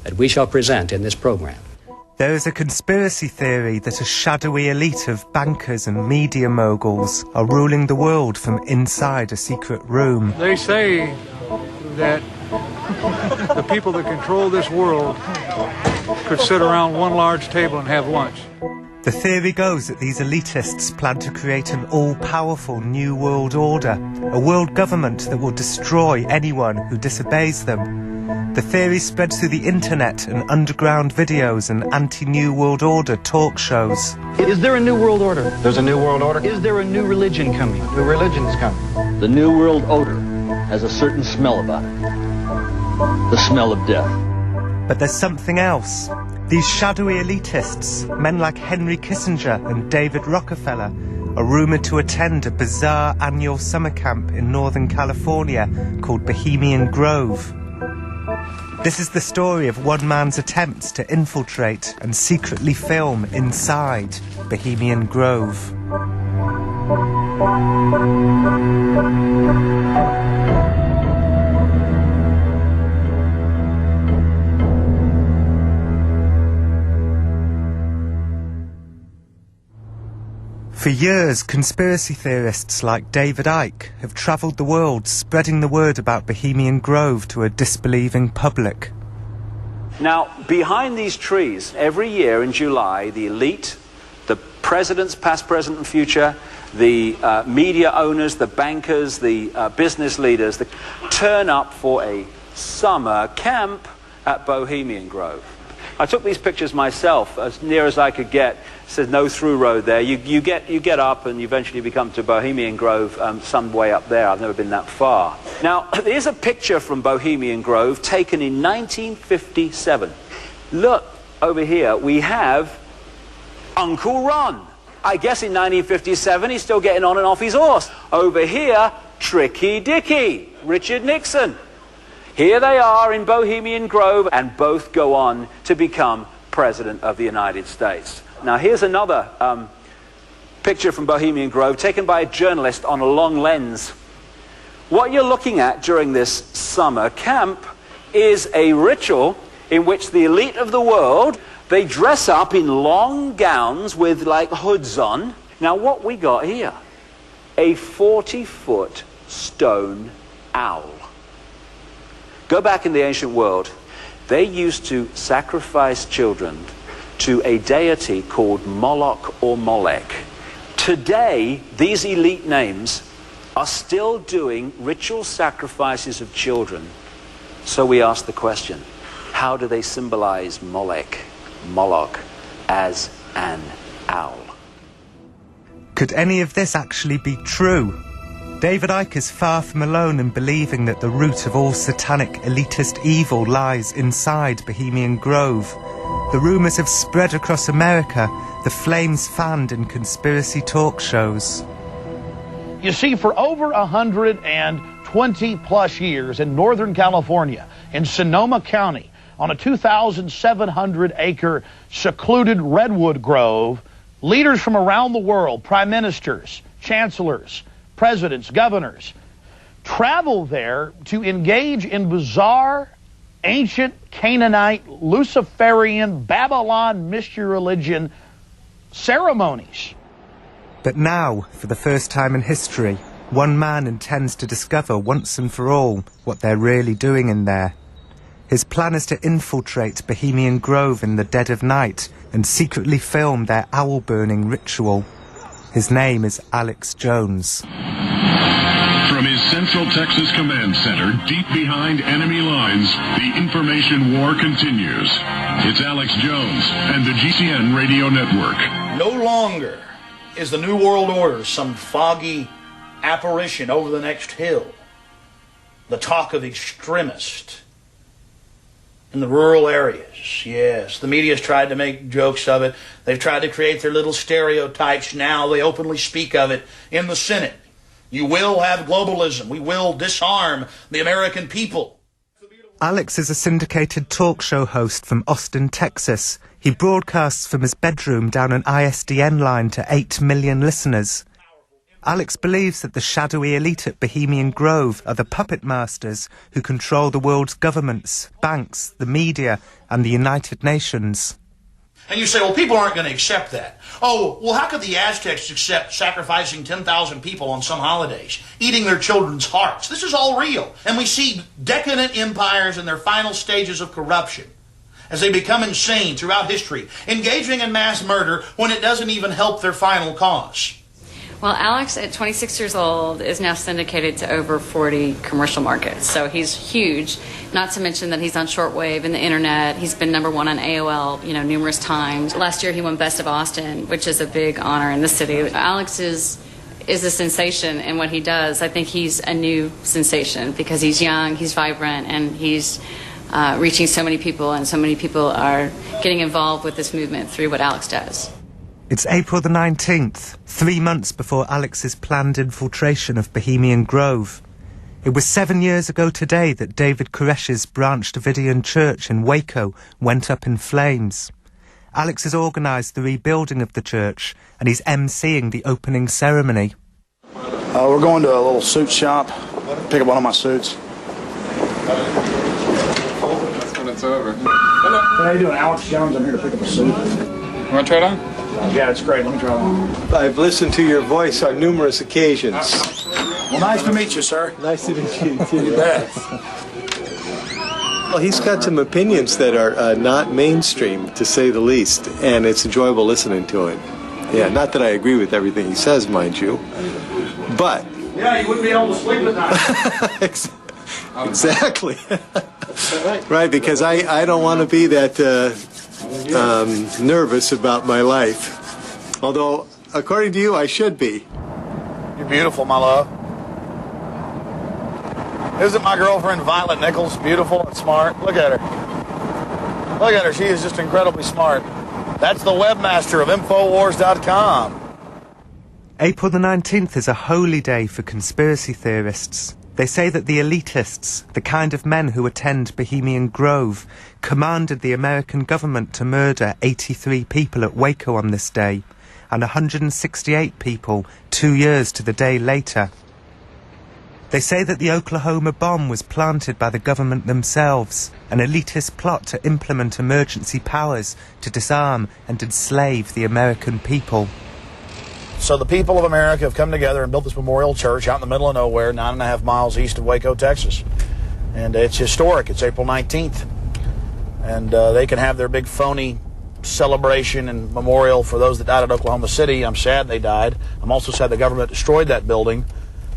that we shall present in this program. There is a conspiracy theory that a shadowy elite of bankers and media moguls are ruling the world from inside a secret room. They say that the people that control this world could sit around one large table and have lunch. The theory goes that these elitists plan to create an all-powerful new world order, a world government that will destroy anyone who disobeys them. The theory spreads through the internet and underground videos and anti-New World Order talk shows. Is there a New World Order? There's a New World Order? Is there a new religion coming? New religion's coming. The New World Order has a certain smell about it. The smell of death. But there's something else. These shadowy elitists, men like Henry Kissinger and David Rockefeller, are rumoured to attend a bizarre annual summer camp in Northern California called Bohemian Grove. This is the story of one man's attempts to infiltrate and secretly film inside Bohemian Grove. For years, conspiracy theorists like David Icke have travelled the world spreading the word about Bohemian Grove to a disbelieving public. Now, behind these trees, every year in July, the elite, the presidents, past, present and future, the media owners, the bankers, the business leaders, turn up for a summer camp at Bohemian Grove. I took these pictures myself, as near as I could get. It says no through road there. You get up and you eventually come to Bohemian Grove some way up there. I've never been that far. Now, here's a picture from Bohemian Grove taken in 1957. Look, over here we have Uncle Ron. I guess in 1957 he's still getting on and off his horse. Over here, Tricky Dicky, Richard Nixon. Here they are in Bohemian Grove, and both go on to become President of the United States. Now, here's another picture from Bohemian Grove taken by a journalist on a long lens. What you're looking at during this summer camp is a ritual in which the elite of the world, they dress up in long gowns with like hoods on. Now, what we got here, a 40-foot stone owl. Go back in the ancient world, they used to sacrifice children to a deity called Moloch or Molech. Today, these elite names are still doing ritual sacrifices of children. So we ask the question, how do they symbolize Moloch as an owl? Could any of this actually be true? David Icke is far from alone in believing that the root of all satanic elitist evil lies inside Bohemian Grove. The rumours have spread across America, the flames fanned in conspiracy talk shows. You see, for over 120 plus years in Northern California, in Sonoma County, on a 2,700-acre secluded redwood grove, leaders from around the world, prime ministers, chancellors, presidents, governors, travel there to engage in bizarre, ancient Canaanite, Luciferian, Babylon mystery religion ceremonies. But now, for the first time in history, one man intends to discover once and for all what they're really doing in there. His plan is to infiltrate Bohemian Grove in the dead of night and secretly film their owl-burning ritual. His name is Alex Jones. From his Central Texas Command Center, deep behind enemy lines, the information war continues. It's Alex Jones and the GCN Radio Network. No longer is the New World Order some foggy apparition over the next hill. The talk of extremists in the rural areas. Yes, the media's tried to make jokes of it. They've tried to create their little stereotypes. Now they openly speak of it in the Senate. You will have globalism. We will disarm the American people. Alex is a syndicated talk show host from Austin, Texas. He broadcasts from his bedroom down an ISDN line to 8 million listeners. Alex believes that the shadowy elite at Bohemian Grove are the puppet masters who control the world's governments, banks, the media, and the United Nations. And you say, well, people aren't going to accept that. Oh, well, how could the Aztecs accept sacrificing 10,000 people on some holidays, eating their children's hearts? This is all real. And we see decadent empires in their final stages of corruption as they become insane throughout history, engaging in mass murder when it doesn't even help their final cause. Well, Alex, at 26 years old, is now syndicated to over 40 commercial markets. So he's huge, not to mention that he's on shortwave and the internet. He's been #1 on AOL, numerous times. Last year he won Best of Austin, which is a big honor in the city. Alex is a sensation in what he does. I think he's a new sensation because he's young, he's vibrant, and he's reaching so many people, and so many people are getting involved with this movement through what Alex does. It's April the 19th, 3 months before Alex's planned infiltration of Bohemian Grove. It was 7 years ago today that David Koresh's Branch Davidian church in Waco went up in flames. Alex has organised the rebuilding of the church, and he's emceeing the opening ceremony. We're going to a little suit shop, pick up one of my suits. That's when it's over. Hello. How you doing? Alex Jones. I'm here to pick up a suit. You want to try it on? Yeah, it's great. Let me try it on. I've listened to your voice on numerous occasions. Well, nice to meet you, sir. Nice to meet you, too. You bet. Well, he's got some opinions that are not mainstream, to say the least, and it's enjoyable listening to him. Yeah, not that I agree with everything he says, mind you, but... Yeah, you wouldn't be able to sleep at night. Exactly. Right, because I don't want to be that nervous about my life. Although, according to you, I should be. You're beautiful, my love. Isn't my girlfriend Violet Nichols beautiful and smart? Look at her. Look at her. She is just incredibly smart. That's the webmaster of Infowars.com. April the 19th is a holy day for conspiracy theorists. They say that the elitists, the kind of men who attend Bohemian Grove, commanded the American government to murder 83 people at Waco on this day, and 168 people 2 years to the day later. They say that the Oklahoma bomb was planted by the government themselves, an elitist plot to implement emergency powers to disarm and enslave the American people. So the people of America have come together and built this memorial church out in the middle of nowhere, 9.5 miles east of Waco, Texas. And it's historic. It's April 19th. And they can have their big phony celebration and memorial for those that died at Oklahoma City. I'm sad they died. I'm also sad the government destroyed that building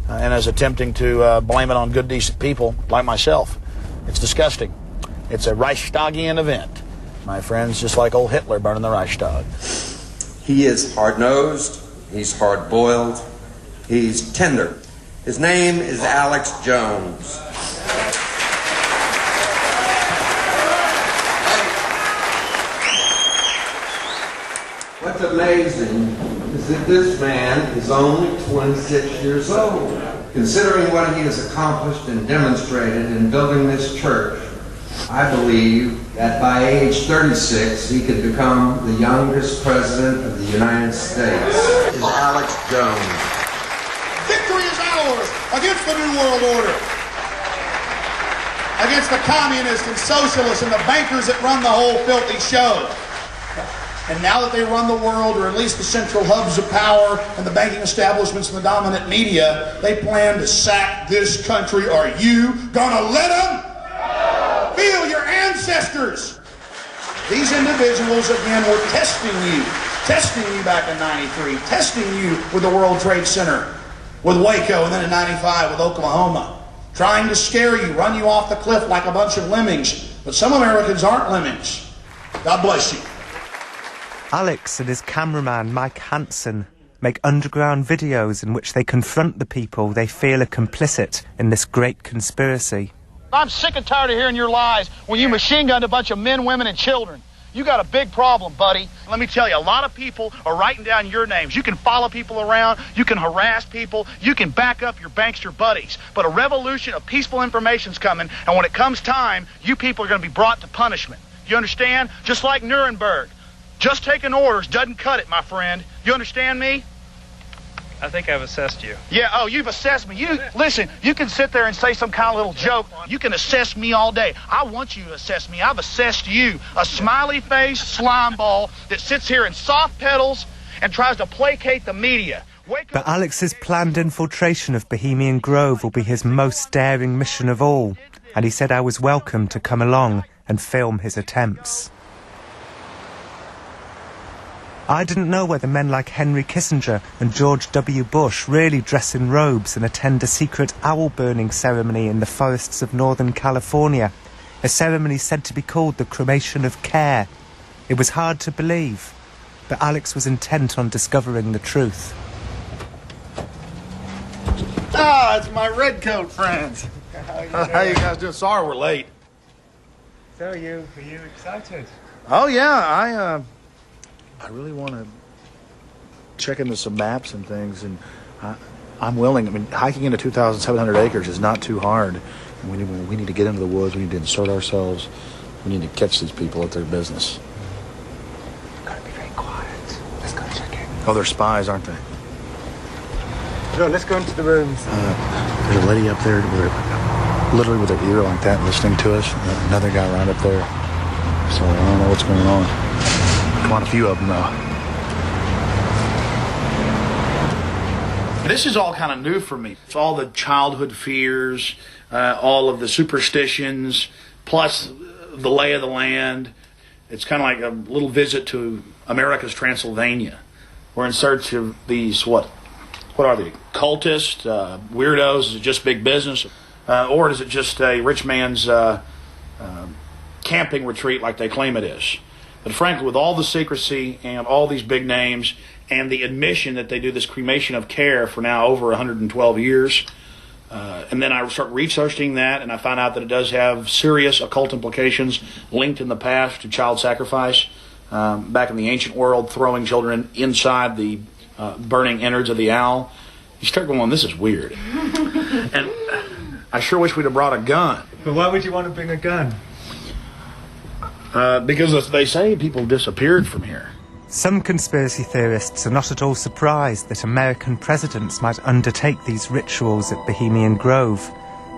and is attempting to blame it on good, decent people like myself. It's disgusting. It's a Reichstagian event, my friends, just like old Hitler burning the Reichstag. He is hard-nosed. He's hard-boiled. He's tender. His name is Alex Jones. What's amazing is that this man is only 26 years old. Considering what he has accomplished and demonstrated in building this church, I believe that by age 36, he could become the youngest president of the United States. Is Alex Jones. Victory is ours against the New World Order, against the communists and socialists and the bankers that run the whole filthy show. And now that they run the world, or at least the central hubs of power and the banking establishments and the dominant media, they plan to sack this country. Are you gonna let them? Feel your ancestors. These individuals, again, were testing you back in 93, testing you with the World Trade Center, with Waco, and then in 95 with Oklahoma, trying to scare you, run you off the cliff like a bunch of lemmings. But some Americans aren't lemmings. God bless you. Alex and his cameraman, Mike Hansen, make underground videos in which they confront the people they feel are complicit in this great conspiracy. I'm sick and tired of hearing your lies when you machine-gunned a bunch of men, women, and children. You got a big problem, buddy. Let me tell you, a lot of people are writing down your names. You can follow people around. You can harass people. You can back up your bankster buddies. But a revolution of peaceful information's coming, and when it comes time, you people are going to be brought to punishment. You understand? Just like Nuremberg. Just taking orders doesn't cut it, my friend. You understand me? I think I've assessed you. Yeah, oh, you've assessed me. Listen, you can sit there and say some kind of little joke. You can assess me all day. I want you to assess me. I've assessed you. A smiley-faced slime ball that sits here in soft pedals and tries to placate the media. But Alex's planned infiltration of Bohemian Grove will be his most daring mission of all, and he said I was welcome to come along and film his attempts. I didn't know whether men like Henry Kissinger and George W. Bush really dress in robes and attend a secret owl-burning ceremony in the forests of Northern California, a ceremony said to be called the cremation of care. It was hard to believe, but Alex was intent on discovering the truth. Ah, it's my redcoat friends. How you guys doing? Sorry we're late. So are you excited? Oh yeah, I really want to check into some maps and things, and I'm willing. I mean, hiking into 2,700 acres is not too hard. And we need to get into the woods. We need to insert ourselves. We need to catch these people at their business. Gotta be very quiet. Let's go check in. Oh, they're spies, aren't they? No, let's go into the rooms. There's a lady up there, literally with her ear like that, listening to us. Another guy right up there. So I don't know what's going on. Come on, a few of them, though. This is all kind of new for me. It's all the childhood fears, all of the superstitions, plus the lay of the land. It's kind of like a little visit to America's Transylvania. We're in search of these, what are they, cultists, weirdos? Is it just big business? Or is it just a rich man's camping retreat like they claim it is? But frankly, with all the secrecy and all these big names and the admission that they do this cremation of care for now over 112 years, and then I start researching that, and I find out that it does have serious occult implications linked in the past to child sacrifice. Back in the ancient world, throwing children inside the burning innards of the owl. You start going, this is weird. And I sure wish we'd have brought a gun. But why would you want to bring a gun? Because they say people disappeared from here. Some conspiracy theorists are not at all surprised that American presidents might undertake these rituals at Bohemian Grove.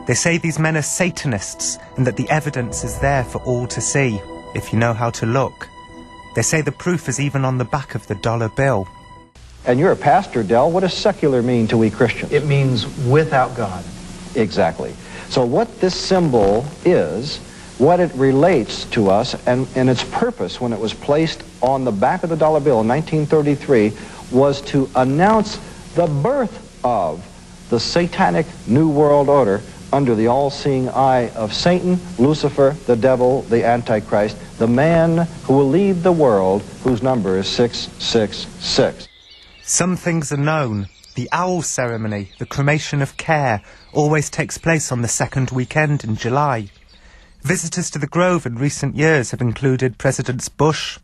They say these men are Satanists and that the evidence is there for all to see, if you know how to look. They say the proof is even on the back of the dollar bill. And you're a pastor, Del. What does secular mean to we Christians? It means without God. Exactly. So what this symbol is, what it relates to us, and its purpose when it was placed on the back of the dollar bill in 1933 was to announce the birth of the Satanic New World Order under the all-seeing eye of Satan, Lucifer, the devil, the Antichrist, the man who will lead the world, whose number is 666. Some things are known. The owl ceremony, the cremation of care, always takes place on the second weekend in July. Visitors to the Grove in recent years have included Presidents Bush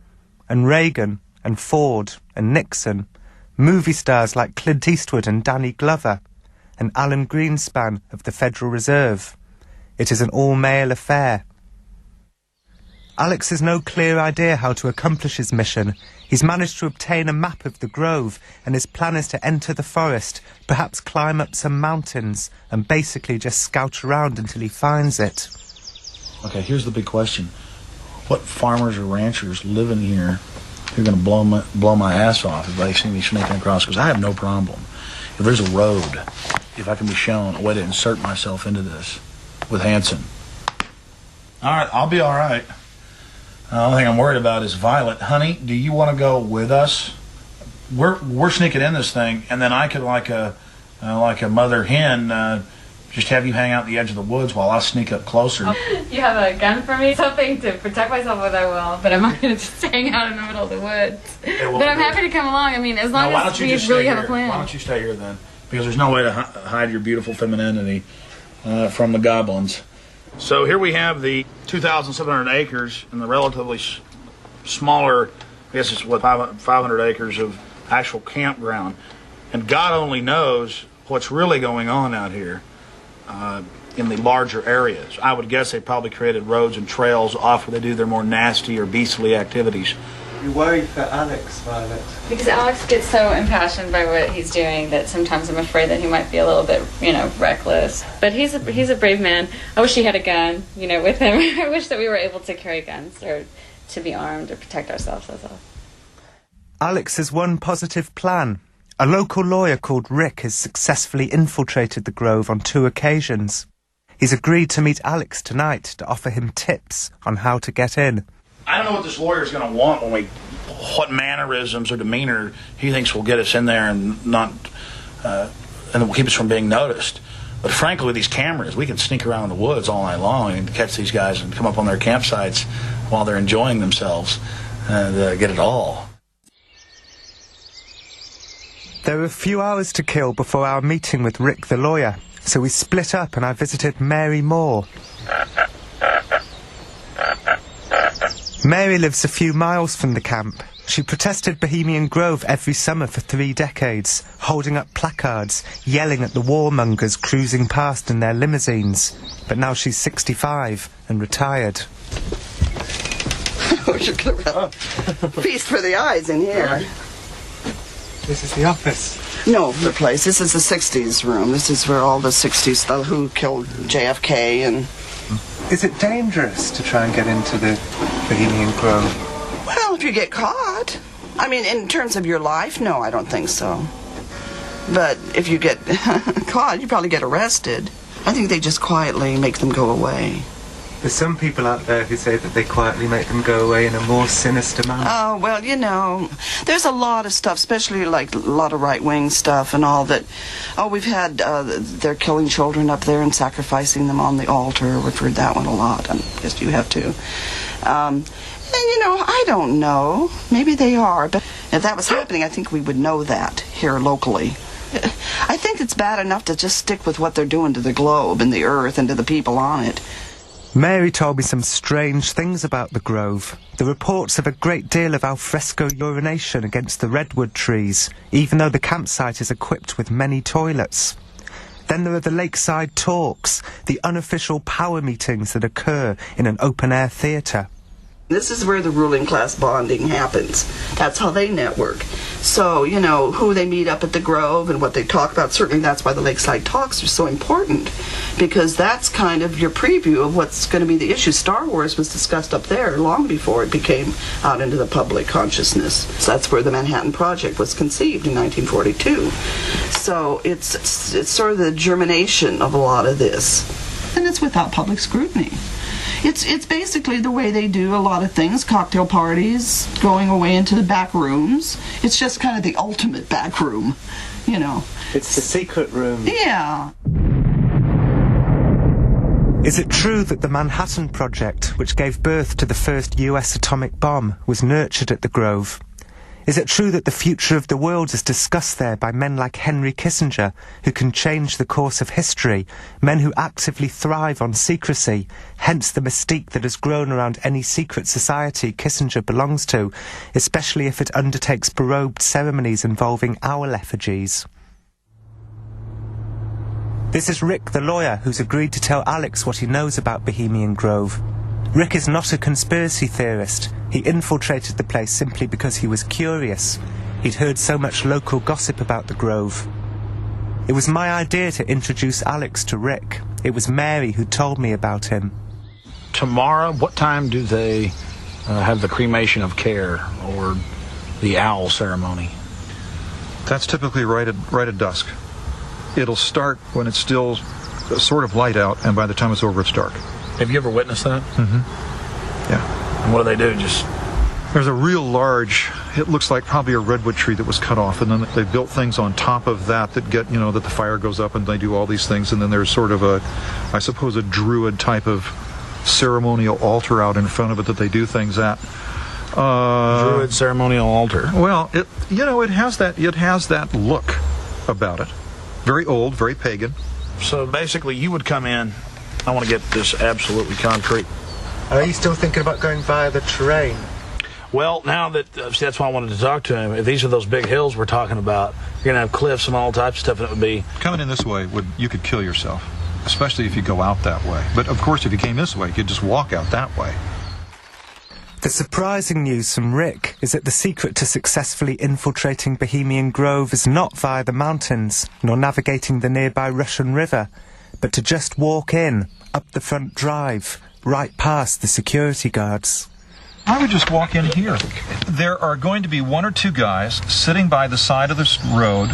and Reagan and Ford and Nixon, movie stars like Clint Eastwood and Danny Glover, and Alan Greenspan of the Federal Reserve. It is an all-male affair. Alex has no clear idea how to accomplish his mission. He's managed to obtain a map of the Grove, and his plan is to enter the forest, perhaps climb up some mountains, and basically just scout around until he finds it. Okay, here's the big question. What farmers or ranchers live in here who are going to blow my ass off if they see me sneaking across? Because I have no problem. If there's a road, if I can be shown a way to insert myself into this with Hanson. All right, I'll be all right. The only thing I'm worried about is Violet. Honey, do you want to go with us? We're sneaking in this thing, and then I could, like a mother hen, just have you hang out at the edge of the woods while I sneak up closer. You have a gun for me? Something to protect myself with, I will. But I'm not going to just hang out in the middle of the woods. But I'm happy to come along. I mean, as long as we really have a plan. Why don't you stay here then? Because there's no way to hide your beautiful femininity from the goblins. So here we have the 2,700 acres and the relatively smaller, I guess it's 500 acres of actual campground. And God only knows what's really going on out here. In the larger areas. I would guess they probably created roads and trails off where they do their more nasty or beastly activities. You worry for Alex, Violet. Because Alex gets so impassioned by what he's doing that sometimes I'm afraid that he might be a little bit, reckless. But he's a brave man. I wish he had a gun, with him. I wish that we were able to carry guns or to be armed or protect ourselves, that's all. Alex has one positive plan. A local lawyer called Rick has successfully infiltrated the Grove on 2 occasions. He's agreed to meet Alex tonight to offer him tips on how to get in. I don't know what this lawyer's going to want what mannerisms or demeanor he thinks will get us in there and not, and will keep us from being noticed. But frankly, with these cameras, we can sneak around in the woods all night long and catch these guys and come up on their campsites while they're enjoying themselves and get it all. There were a few hours to kill before our meeting with Rick the lawyer, so we split up and I visited Mary Moore. Mary lives a few miles from the camp. She protested Bohemian Grove every summer for 3 decades, holding up placards, yelling at the warmongers cruising past in their limousines. But now she's 65 and retired. Feast for the eyes in here. This is the office. No, the place. This is the 60s room. This is where all the 60s, who killed JFK and... Is it dangerous to try and get into the Bohemian Grove? Well, if you get caught. I mean, in terms of your life, no, I don't think so. But if you get caught, you probably get arrested. I think they just quietly make them go away. There's some people out there who say that they quietly make them go away in a more sinister manner. Oh, well, there's a lot of stuff, especially like a lot of right-wing stuff and all that. Oh, we've had, they're killing children up there and sacrificing them on the altar. We've heard that one a lot. I guess you have too. And, I don't know. Maybe they are. But if that was happening, I think we would know that here locally. I think it's bad enough to just stick with what they're doing to the globe and the earth and to the people on it. Mary told me some strange things about the Grove. The reports of a great deal of alfresco urination against the redwood trees, even though the campsite is equipped with many toilets. Then there are the lakeside talks, the unofficial power meetings that occur in an open-air theatre. This is where the ruling class bonding happens. That's how they network. So, who they meet up at the Grove and what they talk about, certainly that's why the Lakeside Talks are so important, because that's kind of your preview of what's going to be the issue. Star Wars was discussed up there long before it became out into the public consciousness. So that's where the Manhattan Project was conceived in 1942. So it's sort of the germination of a lot of this. And it's without public scrutiny. It's basically the way they do a lot of things, cocktail parties, going away into the back rooms. It's just kind of the ultimate back room, It's the secret room. Yeah. Is it true that the Manhattan Project, which gave birth to the first US atomic bomb, was nurtured at the Grove? Is it true that the future of the world is discussed there by men like Henry Kissinger, who can change the course of history, men who actively thrive on secrecy, hence the mystique that has grown around any secret society Kissinger belongs to, especially if it undertakes berobed ceremonies involving owl effigies? This is Rick the lawyer, who's agreed to tell Alex what he knows about Bohemian Grove. Rick is not a conspiracy theorist. He infiltrated the place simply because he was curious. He'd heard so much local gossip about the Grove. It was my idea to introduce Alex to Rick. It was Mary who told me about him. Tomorrow, what time do they have the cremation of care or the owl ceremony? That's typically right at dusk. It'll start when it's still sort of light out, and by the time it's over, it's dark. Have you ever witnessed that? Mm-hmm. Yeah. And what do they do? There's a real large, it looks like probably a redwood tree that was cut off, and then they built things on top of that get, that the fire goes up and they do all these things, and then there's sort of I suppose a druid type of ceremonial altar out in front of it that they do things at. Druid ceremonial altar. Well, it has that look about it. Very old, very pagan. So basically you would come in, I want to get this absolutely concrete. Are you still thinking about going via the terrain? Well, now that, that's why I wanted to talk to him. If these are those big hills we're talking about, you're going to have cliffs and all types of stuff, and it would be... Coming in this way, you could kill yourself, especially if you go out that way. But of course, if you came this way, you could just walk out that way. The surprising news from Rick is that the secret to successfully infiltrating Bohemian Grove is not via the mountains, nor navigating the nearby Russian River, but to just walk in, up the front drive, right past the security guards. I would just walk in here. There are going to be one or two guys sitting by the side of this road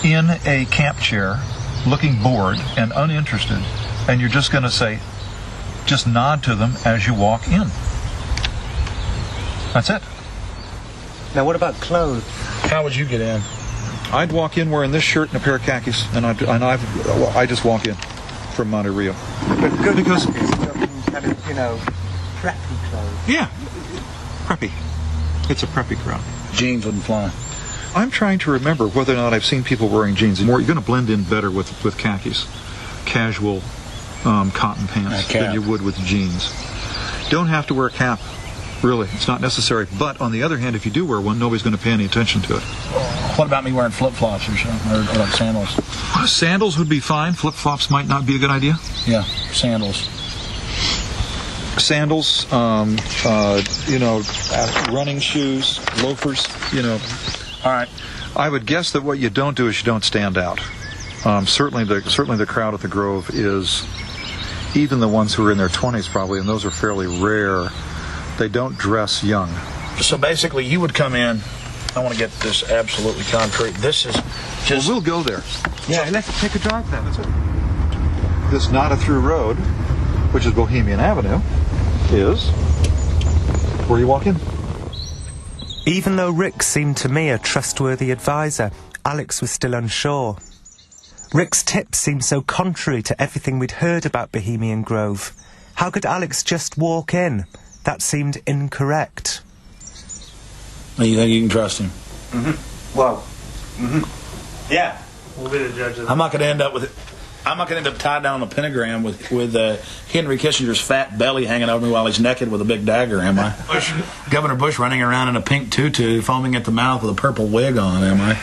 in a camp chair, looking bored and uninterested, and you're just going to say, just nod to them as you walk in. That's it. Now, what about clothes? How would you get in? I'd walk in wearing this shirt and a pair of khakis, and I just walk in from Monte Rio. But good because kind of, you know, preppy clothes. Yeah, preppy. It's a preppy crowd. Jeans wouldn't fly. I'm trying to remember whether or not I've seen people wearing jeans. You're going to blend in better with khakis, casual cotton pants than you would with jeans. Don't have to wear a cap. Really, it's not necessary. But on the other hand, if you do wear one, nobody's going to pay any attention to it. What about me wearing flip-flops or something, or like sandals? Sandals would be fine. Flip-flops might not be a good idea. Yeah, sandals. Sandals, running shoes, loafers, All right. I would guess that what you don't do is you don't stand out. Certainly the crowd at the Grove is, even the ones who are in their 20s probably, and those are fairly rare. They don't dress young. So basically, you would come in. I want to get this absolutely concrete. This is just. Well, we'll go there. Yeah, let's take a drive then. That's it. This not-a-through road, which is Bohemian Avenue, is where you walk in. Even though Rick seemed to me a trustworthy advisor, Alex was still unsure. Rick's tips seemed so contrary to everything we'd heard about Bohemian Grove. How could Alex just walk in? That seemed incorrect. You think you can trust him? Mm-hmm. Well, yeah. We'll be the judges. I'm not going to end up tied down on a pentagram with Henry Kissinger's fat belly hanging over me while he's naked with a big dagger, am I? Governor Bush running around in a pink tutu, foaming at the mouth with a purple wig on, am I?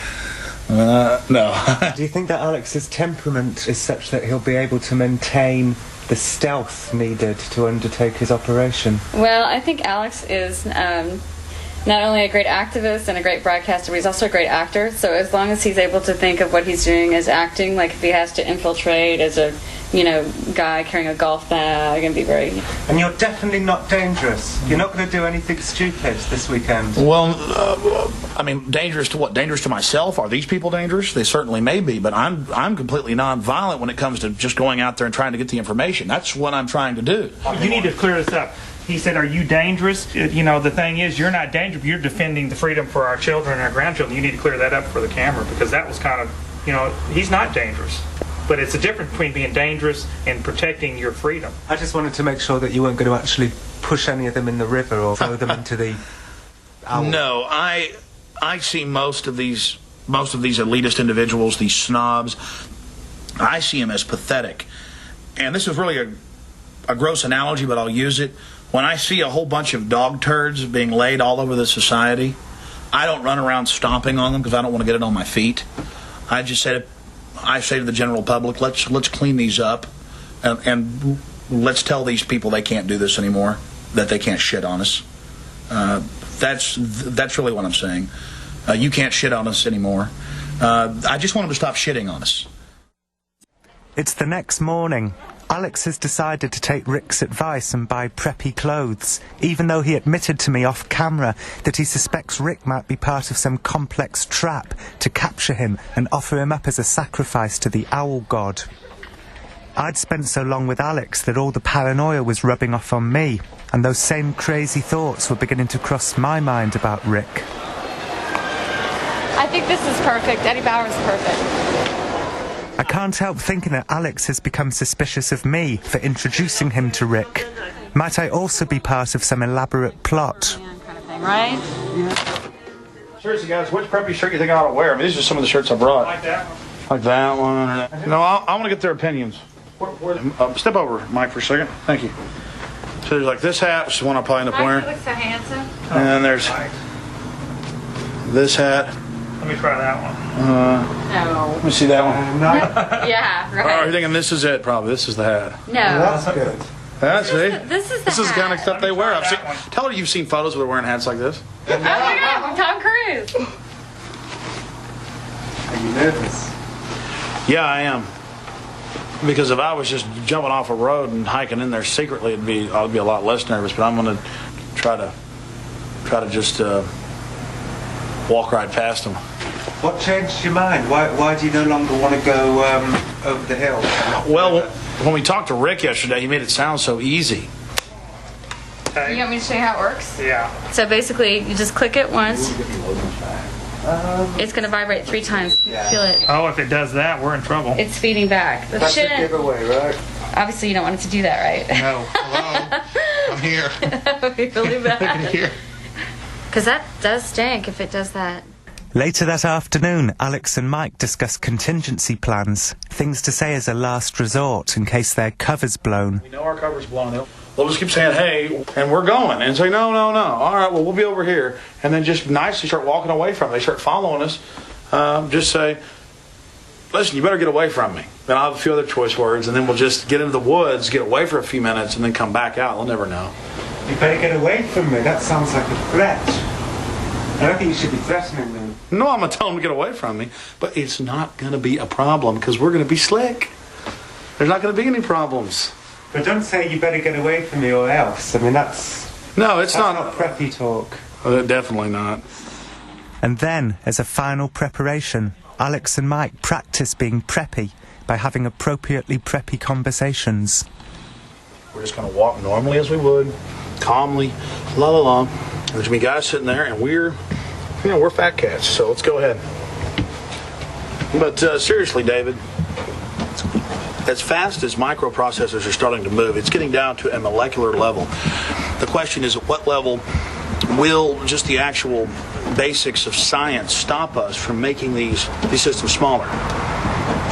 No. Do you think that Alex's temperament is such that he'll be able to maintain the stealth needed to undertake his operation? Well, I think Alex is not only a great activist and a great broadcaster, but he's also a great actor. So as long as he's able to think of what he's doing as acting, like if he has to infiltrate as a, guy carrying a golf bag and be very... And you're definitely not dangerous. You're not going to do anything stupid this weekend. Well, dangerous to what? Dangerous to myself? Are these people dangerous? They certainly may be, but I'm completely non-violent when it comes to just going out there and trying to get the information. That's what I'm trying to do. You need to clear this up. He said, are you dangerous? The thing is, you're not dangerous. You're defending the freedom for our children and our grandchildren. You need to clear that up for the camera, because that was kind of, he's not dangerous. But it's a difference between being dangerous and protecting your freedom. I just wanted to make sure that you weren't going to actually push any of them in the river or throw them into the... No, I see most of these elitist individuals, these snobs, I see them as pathetic. And this is really a gross analogy, but I'll use it. When I see a whole bunch of dog turds being laid all over the society, I don't run around stomping on them because I don't want to get it on my feet. I say to the general public, let's clean these up, and let's tell these people they can't do this anymore, that they can't shit on us. That's really what I'm saying. You can't shit on us anymore. I just want them to stop shitting on us. It's the next morning. Alex has decided to take Rick's advice and buy preppy clothes, even though he admitted to me off camera that he suspects Rick might be part of some complex trap to capture him and offer him up as a sacrifice to the owl god. I'd spent so long with Alex that all the paranoia was rubbing off on me, and those same crazy thoughts were beginning to cross my mind about Rick. I think this is perfect. Eddie Bauer is perfect. I can't help thinking that Alex has become suspicious of me for introducing him to Rick. Might I also be part of some elaborate plot? Right? Yeah. Seriously, guys, which preppy shirt you think I ought to wear? I mean, these are some of the shirts I brought. Like that one? Like that one. No, I want to get their opinions. Step over, Mike, for a second. Thank you. So there's like this hat, which is the one I'll probably end up wearing. He looks so handsome. And then there's this hat. Let me try that one. No. Let me see that one. Yeah, right. Oh, you're thinking this is it, probably. This is the hat. No. That's good. That's me. This is the kind of stuff they wear. Tell her you've seen photos where they're wearing hats like this. Oh my God, Tom Cruise. Are you nervous? Yeah, I am. Because if I was just jumping off a road and hiking in there secretly, I'd be a lot less nervous. But I'm going to try to just walk right past them. What changed your mind? Why do you no longer want to go over the hill? Well, when we talked to Rick yesterday, he made it sound so easy. You want me to show you how it works? Yeah. So basically, you just click it once. It's going to vibrate 3 times. Feel it. Oh, if it does that, we're in trouble. It's feeding back. But That's a giveaway, right? obviously you don't want it to do that, right? No. Hello. I'm here. That would be really bad. Here. Because that does stink if it does that. Later that afternoon, Alex and Mike discuss contingency plans, things to say as a last resort in case their cover's blown. We know our cover's blown. They'll just keep saying, hey, and we're going. And say, no. All right, well, we'll be over here. And then just nicely start walking away from them. They start following us. Just say, listen, you better get away from me. Then I'll have a few other choice words, and then we'll just get into the woods, get away for a few minutes, and then come back out. They'll never know. You better get away from me. That sounds like a threat. I don't think you should be threatening them. No, I'm going to tell them to get away from me. But it's not going to be a problem because we're going to be slick. There's not going to be any problems. But don't say you better get away from me or else. I mean, that's... No, it's that's not preppy talk. Definitely not. And then, as a final preparation, Alex and Mike practice being preppy by having appropriately preppy conversations. We're just going to walk normally as we would, calmly, la la la. And there's going to be guys sitting there, and we're fat cats, so let's go ahead. But seriously, David, as fast as microprocessors are starting to move, it's getting down to a molecular level. The question is, at what level will just the actual basics of science stop us from making these systems smaller?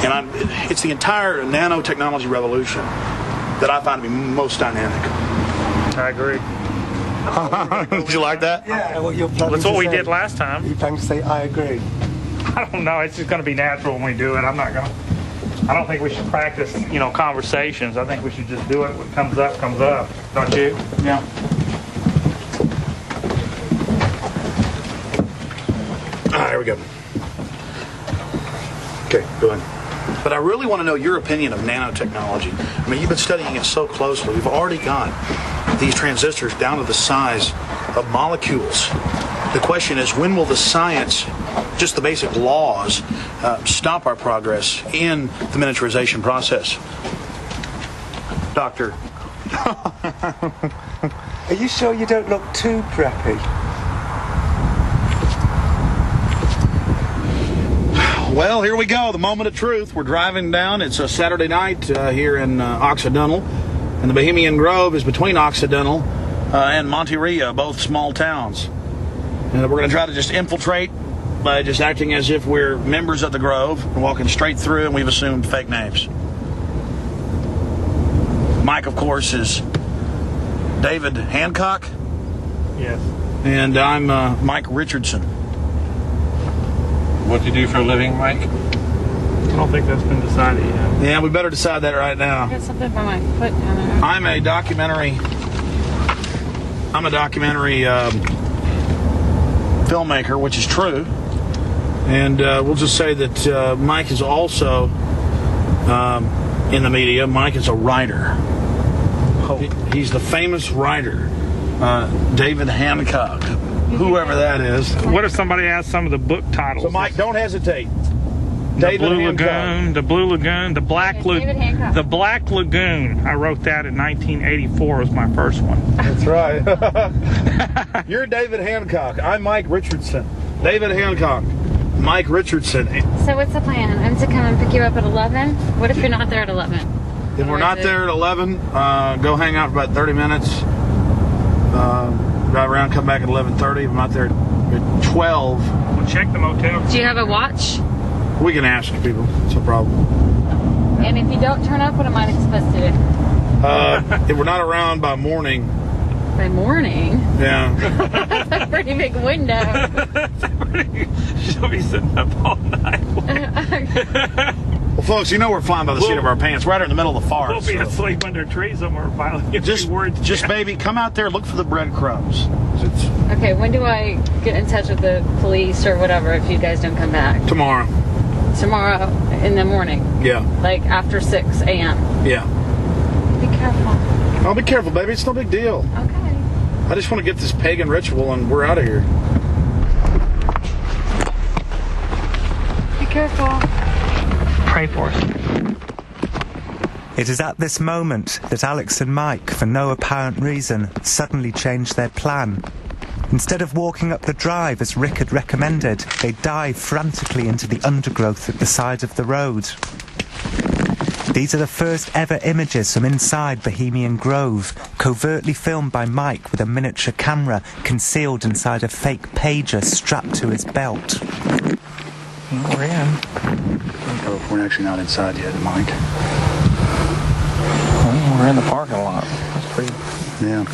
And it's the entire nanotechnology revolution that I find to be most dynamic. I agree. Did you like that? Yeah, that's what we did last time. You plan to say, I agree. I don't know. It's just going to be natural when we do it. I don't think we should practice, conversations. I think we should just do it. What comes up, comes up. Don't you? Yeah. There we go. Okay, go ahead. But I really want to know your opinion of nanotechnology. I mean, you've been studying it so closely. We've already got these transistors down to the size of molecules. The question is, when will the science, just the basic laws, stop our progress in the miniaturization process? Doctor. Are you sure you don't look too preppy? Well, here we go, the moment of truth. We're driving down. It's a Saturday night here in Occidental, and the Bohemian Grove is between Occidental and Monterey, both small towns. And we're going to try to just infiltrate by just acting as if we're members of the Grove and walking straight through, and we've assumed fake names. Mike, of course, is David Hancock. Yes. And I'm Mike Richardson. What do you do for a living, Mike? I don't think that's been decided yet. Yeah, we better decide that right now. I got something by my foot down there. I'm a documentary filmmaker, which is true. And we'll just say that Mike is also in the media. Mike is a writer. He's the famous writer, David Hancock. Whoever that is. What if somebody asks some of the book titles? So, Mike, don't hesitate. The Blue Lagoon, The Blue Lagoon, The Black Lagoon. The Black Lagoon. I wrote that in 1984 was my first one. That's right. You're David Hancock. I'm Mike Richardson. David Hancock. Mike Richardson. So what's the plan? I'm to come and pick you up at 11? What if you're not there at 11? If we're not there at 11, go hang out for about 30 minutes. Drive around, come back at 11:30. If I'm not there at 12. We'll check the motel. Do you have a watch? We can ask people. It's a problem. And if you don't turn up, what am I supposed to do? If we're not around by morning. By morning? Yeah. That's a pretty big window. She'll be sitting up all night. Well, Well, folks, you know we're flying by the seat of our pants, right in the middle of the forest. We'll be asleep under trees somewhere. Just baby, come out there, look for the breadcrumbs. Okay, when do I get in touch with the police or whatever if you guys don't come back? Tomorrow. Tomorrow in the morning? Yeah. Like after 6 a.m.? Yeah. Be careful. I'll be careful, baby. It's no big deal. Okay. I just want to get this pagan ritual and we're out of here. Be careful. Pray for us. It is at this moment that Alex and Mike, for no apparent reason, suddenly change their plan. Instead of walking up the drive as Rick had recommended, they dive frantically into the undergrowth at the side of the road. These are the first ever images from inside Bohemian Grove, covertly filmed by Mike with a miniature camera concealed inside a fake pager strapped to his belt. We're in. We're actually not inside yet, Mike. Well, we're in the parking lot. That's pretty... Yeah.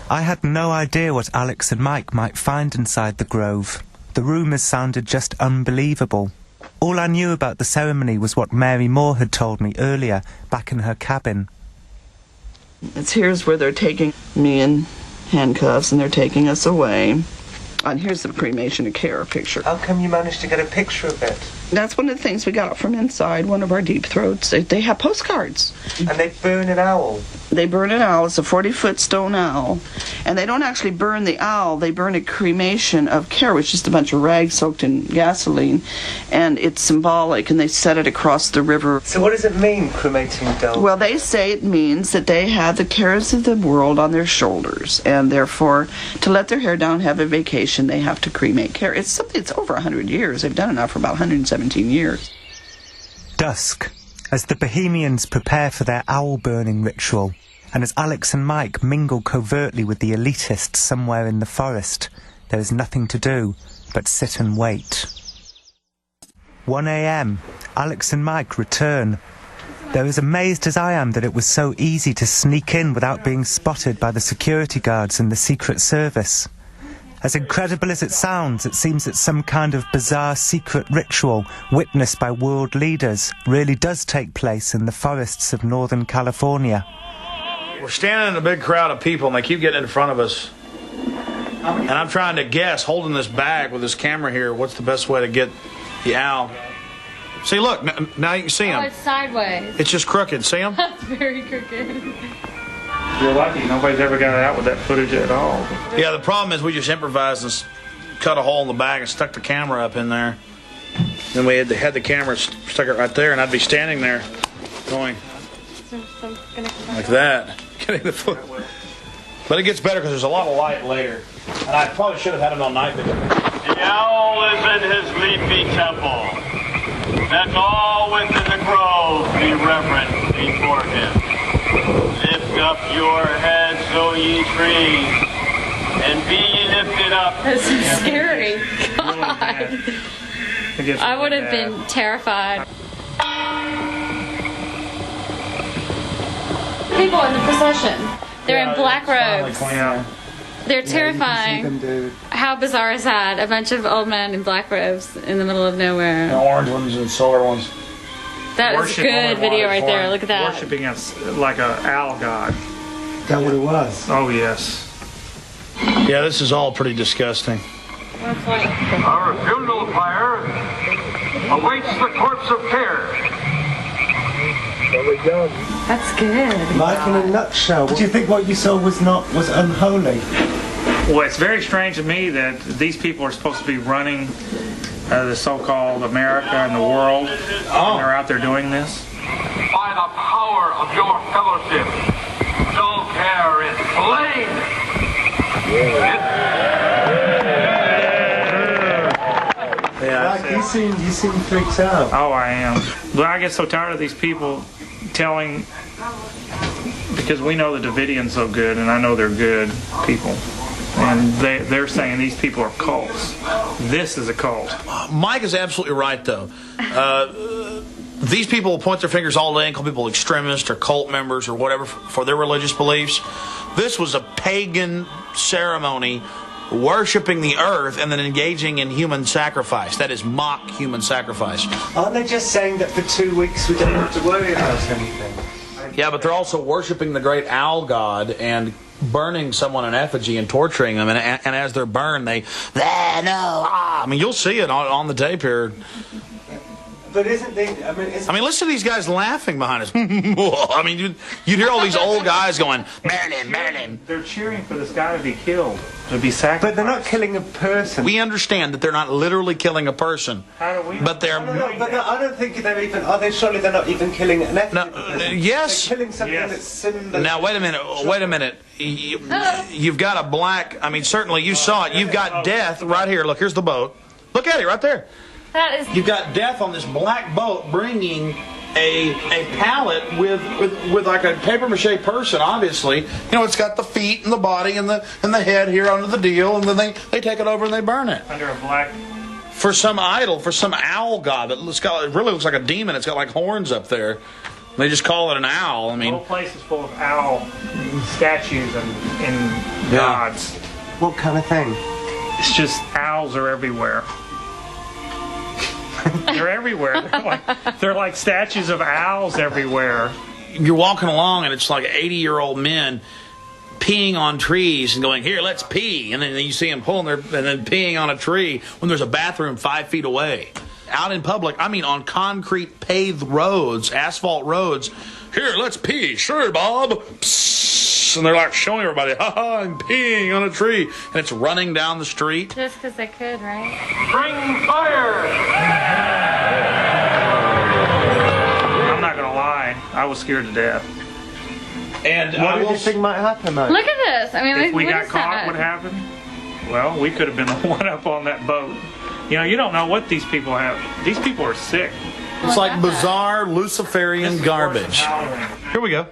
I had no idea what Alex and Mike might find inside the grove. The rumours sounded just unbelievable. All I knew about the ceremony was what Mary Moore had told me earlier, back in her cabin. Here's where they're taking me in handcuffs and they're taking us away. And here's the cremation of care picture. How come you managed to get a picture of it? That's one of the things we got from inside one of our deep throats. They have postcards. And they burn an owl. They burn an owl. It's a 40-foot stone owl. And they don't actually burn the owl. They burn a cremation of care, which is just a bunch of rags soaked in gasoline. And it's symbolic, and they set it across the river. So what does it mean, cremating dolls? Well, they say it means that they have the cares of the world on their shoulders. And therefore, to let their hair down, have a vacation, they have to cremate care. It's something that's over 100 years. They've done it now for about 117 years. Dusk, as the Bohemians prepare for their owl-burning ritual, and as Alex and Mike mingle covertly with the elitists somewhere in the forest, there is nothing to do but sit and wait. 1 a.m, Alex and Mike return. They're as amazed as I am that it was so easy to sneak in without being spotted by the security guards and the Secret Service. As incredible as it sounds, it seems that some kind of bizarre secret ritual witnessed by world leaders really does take place in the forests of Northern California. We're standing in a big crowd of people and they keep getting in front of us. And I'm trying to guess, holding this bag with this camera here, what's the best way to get the owl. See, look, now you can see him. Oh, it's sideways. It's just crooked, see him? That's very crooked. You're lucky. Nobody's ever got it out with that footage at all. Yeah, the problem is we just improvised and cut a hole in the bag and stuck the camera up in there. Then we had the camera stuck it right there, and I'd be standing there going like that, getting the foot. But it gets better because there's a lot of light later. And I probably should have had it on night vision. The owl is in his leafy temple. Let all within the grove be reverent before him. Lift up your heads, O ye trees, and be ye lifted up. That's so scary. God. I would have been terrified. People in the procession. They're in black robes. They're terrifying. How bizarre is that? A bunch of old men in black robes in the middle of nowhere. The orange ones and solar ones. That is a good video right there. Look at that. Worshipping us like an owl god. Is that what it was? Oh, yes. Yeah, this is all pretty disgusting. Our funeral pyre awaits the corpse of care. There we go. That's good. Like in a nutshell, do you think what you saw was unholy? Well, it's very strange to me that these people are supposed to be running the so-called America and the world, and they're out there doing this. By the power of your fellowship, dull care is slain. Yeah, you seem freaked out. Oh, I am. But I get so tired of these people telling, because we know the Davidians so good, and I know they're good people. And they're saying these people are cults. This is a cult. Mike is absolutely right, though. these people will point their fingers all day and call people extremists or cult members or whatever for their religious beliefs. This was a pagan ceremony worshiping the earth and then engaging in human sacrifice. That is mock human sacrifice. Aren't they just saying that for 2 weeks we don't have to worry about anything? Yeah, but they're also worshiping the great owl god and burning someone in effigy and torturing them. And as they're burned, I mean, you'll see it on the tape here. But isn't they? I mean, listen to these guys laughing behind us. I mean, you'd hear all these old guys going, Merlin. They're cheering for this guy to be killed, to be sacrificed. But they're not killing a person. We understand that they're not literally killing a person. How do we? But they're. I don't think they're even. Are they? Surely they're not even killing an ethnic. Yes. They're killing something that's symbolic. Now wait a minute. You've got a black. I mean, certainly you saw it. You've got death right here. Look, here's the boat. Look at it right there. You've got death on this black boat bringing a pallet with like a paper mache person, obviously. You know, it's got the feet and the body and the head here under the deal, and then they take it over and they burn it. Under a black... For some idol, for some owl god. It really looks like a demon. It's got like horns up there. They just call it an owl. I mean... The whole place is full of owl statues and gods. What kind of thing? It's just owls are everywhere. They're everywhere. They're like statues of owls everywhere. You're walking along and it's like 80-year-old men peeing on trees and going, here, let's pee. And then you see them pulling and then peeing on a tree when there's a bathroom 5 feet away. Out in public, I mean on concrete paved roads, asphalt roads. Here, let's pee. Sure, Bob. Psst. And they're like showing everybody, I'm peeing on a tree. And it's running down the street. Just because they could, right? Bring fire! I'm not going to lie. I was scared to death. And what do you think might happen, Mike? Look at this. I mean, if we got caught, what happened? Well, we could have been the one up on that boat. You know, you don't know what these people have. These people are sick. It's like bizarre Luciferian garbage. Here we go.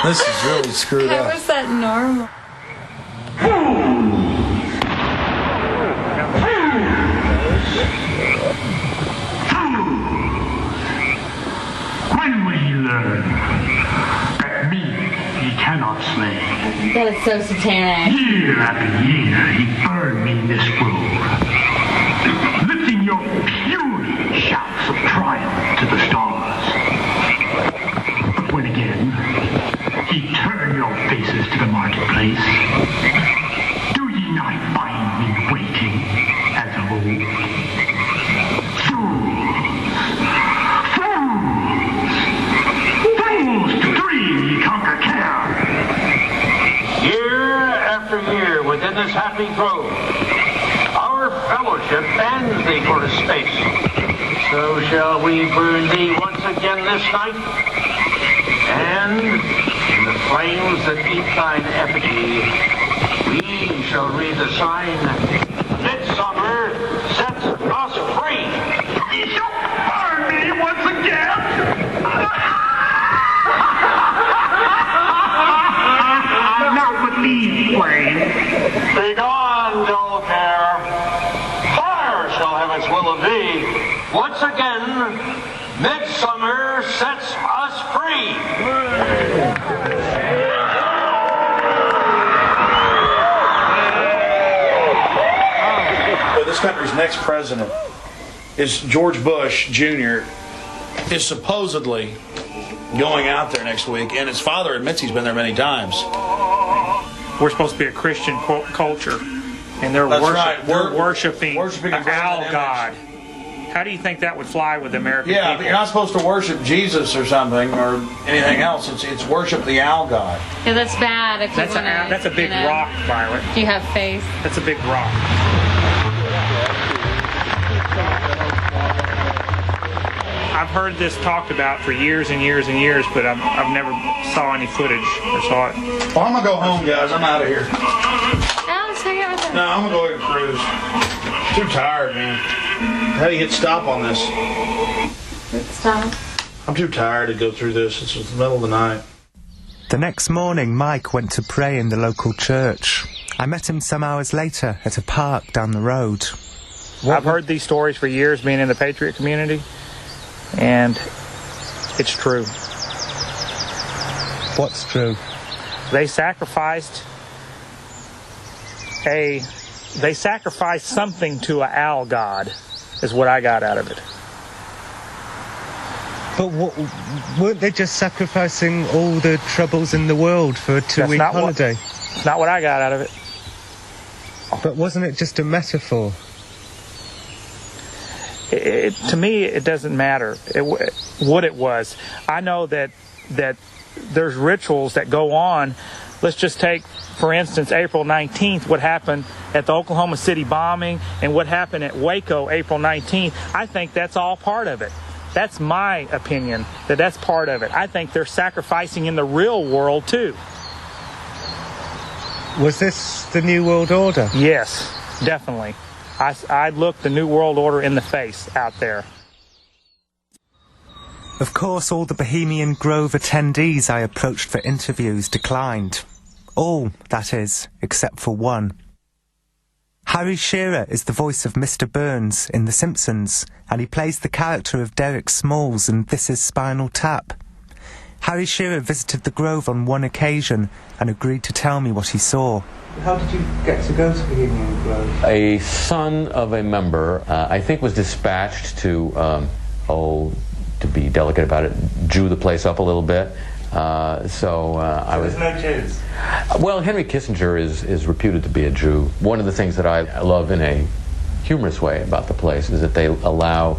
This is really screwed How up. is that normal? When will you learn that me he cannot slay? That is so satanic. Year after year he burned me in this grove, lifting your puny shouts of triumph to the stars. But when again he turned your faces to the marketplace, do ye not find me waiting as of old? Fools to dream ye conquer care. Year after year within this happy grove, our fellowship bans thee for a space. So shall we burn thee once again this night, and in the flames that eat thine effigy, we shall read the sign, Midsummer sets us free. Ye shall burn me once again. Not with these flames. Begone, dull care. Fire shall have its will of thee. Once again, Midsummer sets us free. This country's next president is George Bush Jr. is supposedly going out there next week, and his father admits he's been there many times. We're supposed to be a Christian culture, and they're worshiping an owl god. How do you think that would fly with the American people? But you're not supposed to worship Jesus or something or anything else. It's worship the owl god. Yeah, that's bad. If That's a big rock, Violet. You have faith. That's a big rock. I've heard this talked about for years and years and years, but I've never saw any footage or saw it. Well, I'm going to go home, guys. I'm out of here. Alex, hang out with us. No, I'm going to go ahead and cruise. Too tired, man. How do you hit stop on this? Stop. I'm too tired to go through this. It's the middle of the night. The next morning, Mike went to pray in the local church. I met him some hours later at a park down the road. I've heard these stories for years being in the Patriot community, and it's true. What's true? They sacrificed something to an owl god, is what I got out of it. But weren't they just sacrificing all the troubles in the world for a 2-week holiday? That's not what I got out of it. But wasn't it just a metaphor? To me, it doesn't matter what it was. I know that there's rituals that go on. Let's just take, for instance, April 19th, what happened at the Oklahoma City bombing and what happened at Waco April 19th. I think that's all part of it. That's my opinion, that's part of it. I think they're sacrificing in the real world, too. Was this the New World Order? Yes, definitely. I'd look the New World Order in the face out there. Of course, all the Bohemian Grove attendees I approached for interviews declined. All, that is, except for one. Harry Shearer is the voice of Mr. Burns in The Simpsons, and he plays the character of Derek Smalls in This Is Spinal Tap. Harry Shearer visited the Grove on one occasion and agreed to tell me what he saw. How did you get to go to Bohemian Grove? A son of a member, I think, was dispatched to, to be delicate about it, Jew the place up a little bit. So there's no Jews? Well, Henry Kissinger is reputed to be a Jew. One of the things that I love in a humorous way about the place is that they allow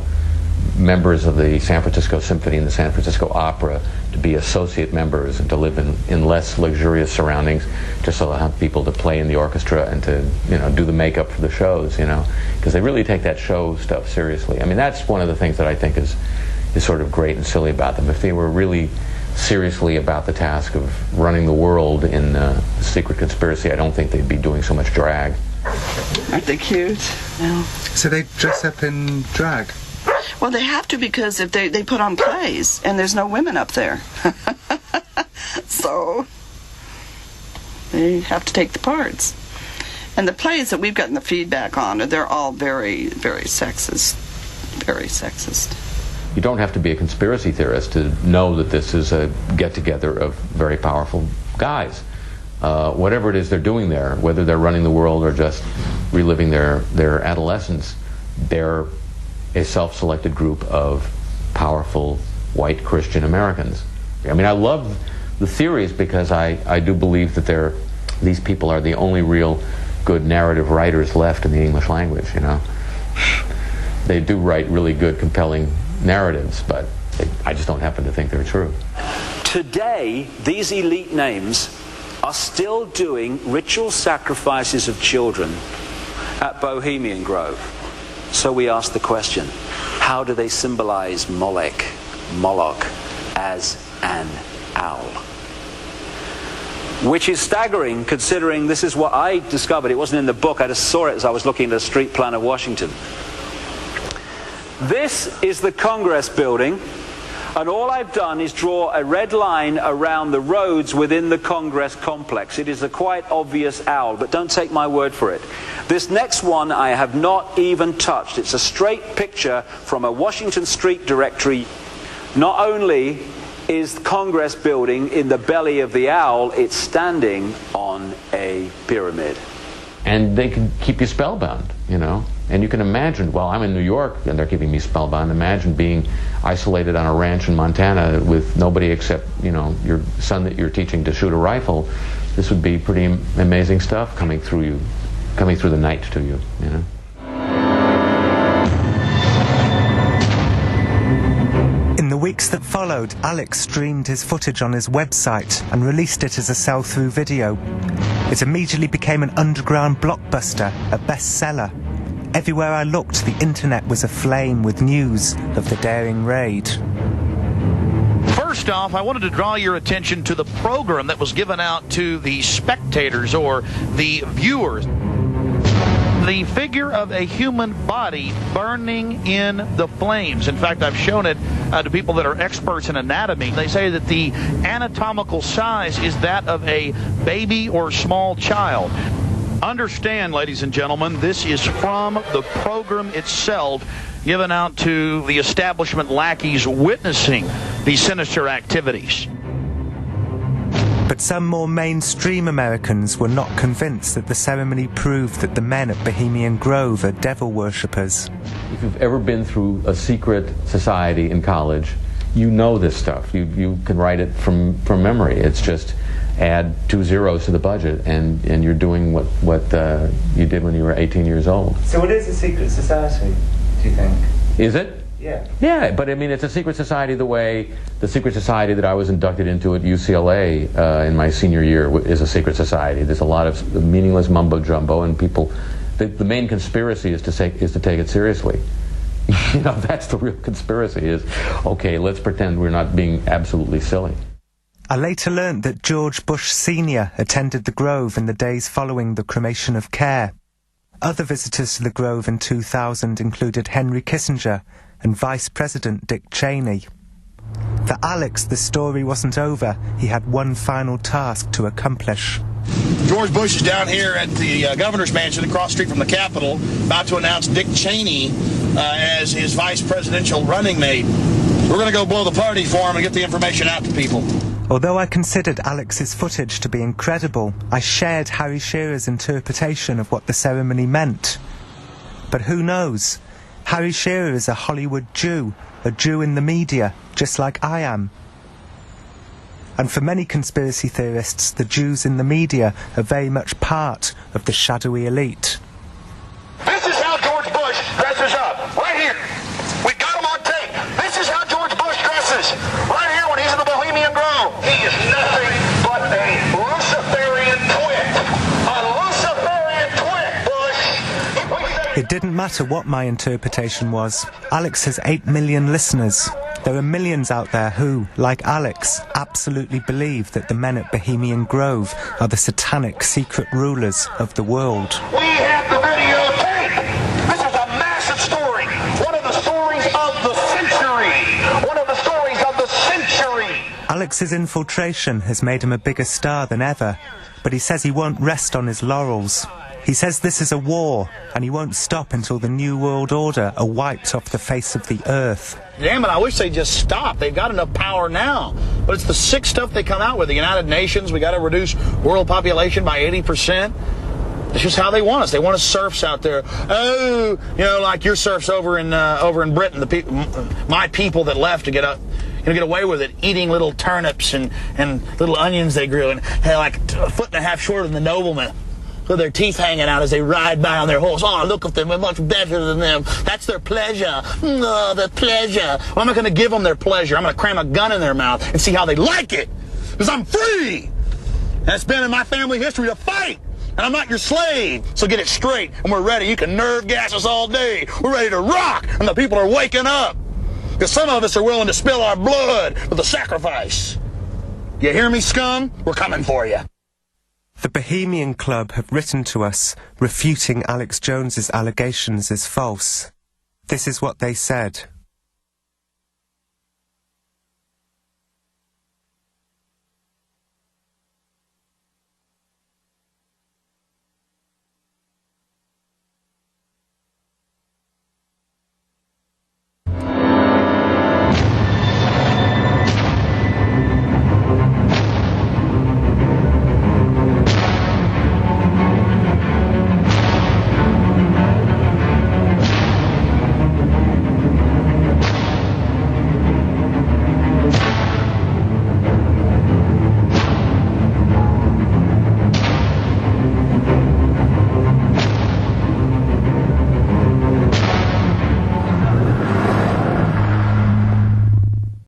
members of the San Francisco Symphony and the San Francisco Opera to be associate members and to live in less luxurious surroundings, just so they'll have people to play in the orchestra and to do the makeup for the shows, because they really take that show stuff seriously. I mean, that's one of the things that I think is sort of great and silly about them. If they were really seriously about the task of running the world in secret conspiracy, I don't think they'd be doing so much drag. Aren't they cute? No. So they dress up in drag? Well, they have to, because if they put on plays, and there's no women up there. So they have to take the parts. And the plays that we've gotten the feedback on, they're all very, very sexist. Very sexist. You don't have to be a conspiracy theorist to know that this is a get-together of very powerful guys. Whatever it is they're doing there, whether they're running the world or just reliving their adolescence, they're a self-selected group of powerful white Christian Americans. I mean, I love the theories because I do believe that these people are the only real good narrative writers left in the English language, They do write really good, compelling narratives, but I just don't happen to think they're true. Today, these elite names are still doing ritual sacrifices of children at Bohemian Grove. So we ask the question, how do they symbolize Moloch as an owl? Which is staggering, considering this is what I discovered. It wasn't in the book. I just saw it as I was looking at a street plan of Washington. This is the Congress building, and all I've done is draw a red line around the roads within the Congress complex. It is a quite obvious owl, but don't take my word for it. This next one I have not even touched. It's a straight picture from a Washington Street directory. Not only is the Congress building in the belly of the owl, it's standing on a pyramid. And they can keep you spellbound, And you can imagine, well, I'm in New York and they're keeping me spellbound. Imagine being isolated on a ranch in Montana with nobody except, your son that you're teaching to shoot a rifle. This would be pretty amazing stuff coming through the night to you, In the weeks that followed, Alex streamed his footage on his website and released it as a sell-through video. It immediately became an underground blockbuster, a bestseller. Everywhere I looked, the internet was aflame with news of the daring raid. First off, I wanted to draw your attention to the program that was given out to the spectators or the viewers. The figure of a human body burning in the flames. In fact, I've shown it to people that are experts in anatomy. They say that the anatomical size is that of a baby or small child. Understand, ladies and gentlemen, this is from the program itself, given out to the establishment lackeys witnessing these sinister activities. But some more mainstream Americans were not convinced that the ceremony proved that the men at Bohemian Grove are devil worshippers. If you've ever been through a secret society in college, you know this stuff. You can write it from memory. It's just add 2 zeros to the budget, and you're doing what you did when you were 18 years old. So it is a secret society, do you think? Is it? Yeah. Yeah, but I mean, it's a secret society the way the secret society that I was inducted into at UCLA in my senior year is a secret society. There's a lot of meaningless mumbo-jumbo, and people, the main conspiracy is to take it seriously. You know, that's the real conspiracy is, okay, let's pretend we're not being absolutely silly. I later learnt that George Bush Sr. attended the Grove in the days following the cremation of Care. Other visitors to the Grove in 2000 included Henry Kissinger and Vice President Dick Cheney. For Alex, the story wasn't over. He had one final task to accomplish. George Bush is down here at the governor's mansion across the street from the Capitol, about to announce Dick Cheney as his vice presidential running mate. We're going to go blow the party for him and get the information out to people. Although I considered Alex's footage to be incredible, I shared Harry Shearer's interpretation of what the ceremony meant. But who knows? Harry Shearer is a Hollywood Jew, a Jew in the media, just like I am. And for many conspiracy theorists, the Jews in the media are very much part of the shadowy elite. This is how George Bush dresses up. Right here. We got him on tape. This is how George Bush dresses. Right here when he's in the Bohemian Grove. He is nothing but a Luciferian twit. A Luciferian twit, Bush. It didn't matter what my interpretation was. Alex has 8 million listeners. There are millions out there who, like Alex, absolutely believe that the men at Bohemian Grove are the satanic secret rulers of the world. We have the videotape. This is a massive story. One of the stories of the century. One of the stories of the century. Alex's infiltration has made him a bigger star than ever, but he says he won't rest on his laurels. He says this is a war, and he won't stop until the New World Order are wiped off the face of the earth. Damn it, I wish they'd just stop. They've got enough power now. But it's the sick stuff they come out with. The United Nations, we got to reduce world population by 80%. It's just how they want us. They want us serfs out there. Oh, you know, like your serfs over in Britain, my people that left to get away with it, eating little turnips and little onions they grew, and had like a foot and a half shorter than the noblemen, with their teeth hanging out as they ride by on their horse. Oh, look at them, we're much better than them. That's their pleasure. Oh, their pleasure. Well, I'm not going to give them their pleasure. I'm going to cram a gun in their mouth and see how they like it. Because I'm free. And it's been in my family history to fight. And I'm not your slave. So get it straight, and we're ready. You can nerve gas us all day. We're ready to rock, and the people are waking up. Because some of us are willing to spill our blood with a sacrifice. You hear me, scum? We're coming for you. The Bohemian Club have written to us, refuting Alex Jones's allegations as false. This is what they said.